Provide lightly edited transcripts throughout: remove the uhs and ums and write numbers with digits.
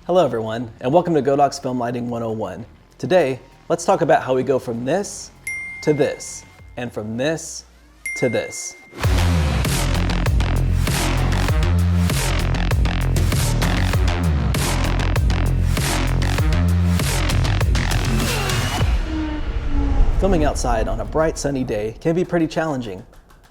Hello everyone, and welcome to Godox Film Lighting 101. Today, let's talk about how we go from this to this, and from this to this. Filming outside on a bright sunny day can be pretty challenging.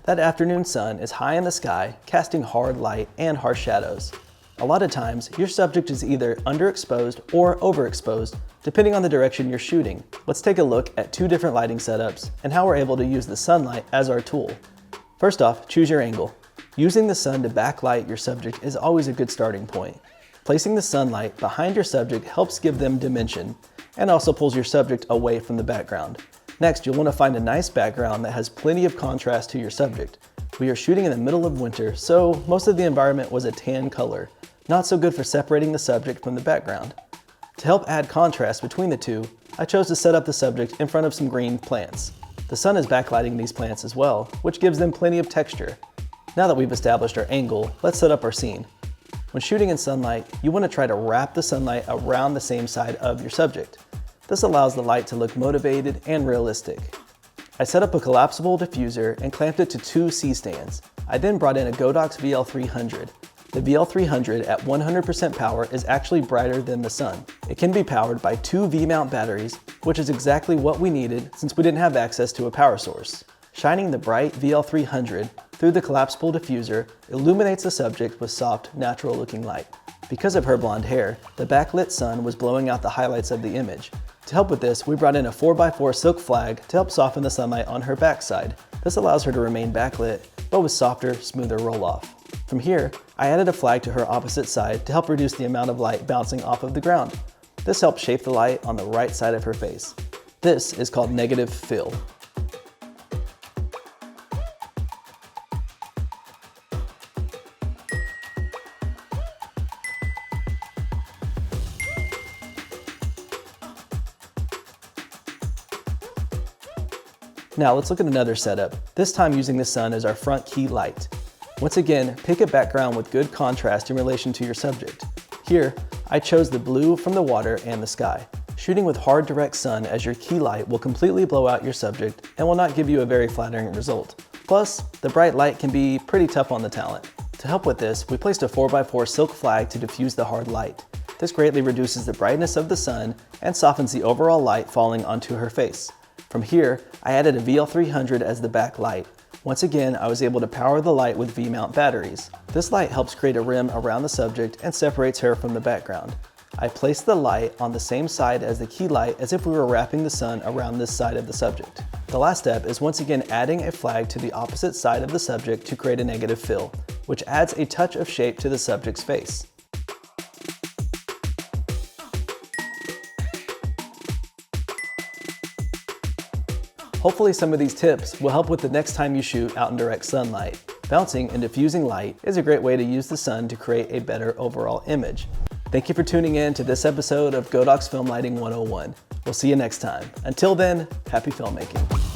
That afternoon sun is high in the sky, casting hard light and harsh shadows. A lot of times, your subject is either underexposed or overexposed, depending on the direction you're shooting. Let's take a look at two different lighting setups and how we're able to use the sunlight as our tool. First off, choose your angle. Using the sun to backlight your subject is always a good starting point. Placing the sunlight behind your subject helps give them dimension and also pulls your subject away from the background. Next, you'll want to find a nice background that has plenty of contrast to your subject. We are shooting in the middle of winter, so most of the environment was a tan color. Not so good for separating the subject from the background. To help add contrast between the two, I chose to set up the subject in front of some green plants. The sun is backlighting these plants as well, which gives them plenty of texture. Now that we've established our angle, let's set up our scene. When shooting in sunlight, you want to try to wrap the sunlight around the same side of your subject. This allows the light to look motivated and realistic. I set up a collapsible diffuser and clamped it to two C-stands. I then brought in a Godox VL300. The VL300 at 100% power is actually brighter than the sun. It can be powered by two V-mount batteries, which is exactly what we needed since we didn't have access to a power source. Shining the bright VL300 through the collapsible diffuser illuminates the subject with soft, natural-looking light. Because of her blonde hair, the backlit sun was blowing out the highlights of the image. To help with this, we brought in a 4x4 silk flag to help soften the sunlight on her backside. This allows her to remain backlit, but with softer, smoother roll-off. From here, I added a flag to her opposite side to help reduce the amount of light bouncing off of the ground. This helps shape the light on the right side of her face. This is called negative fill. Now let's look at another setup, this time using the sun as our front key light. Once again, pick a background with good contrast in relation to your subject. Here, I chose the blue from the water and the sky. Shooting with hard direct sun as your key light will completely blow out your subject and will not give you a very flattering result. Plus, the bright light can be pretty tough on the talent. To help with this, we placed a 4x4 silk flag to diffuse the hard light. This greatly reduces the brightness of the sun and softens the overall light falling onto her face. From here, I added a VL300 as the back light. Once again, I was able to power the light with V-mount batteries. This light helps create a rim around the subject and separates her from the background. I placed the light on the same side as the key light as if we were wrapping the sun around this side of the subject. The last step is once again adding a flag to the opposite side of the subject to create a negative fill, which adds a touch of shape to the subject's face. Hopefully some of these tips will help with the next time you shoot out in direct sunlight. Bouncing and diffusing light is a great way to use the sun to create a better overall image. Thank you for tuning in to this episode of Godox Film Lighting 101. We'll see you next time. Until then, happy filmmaking.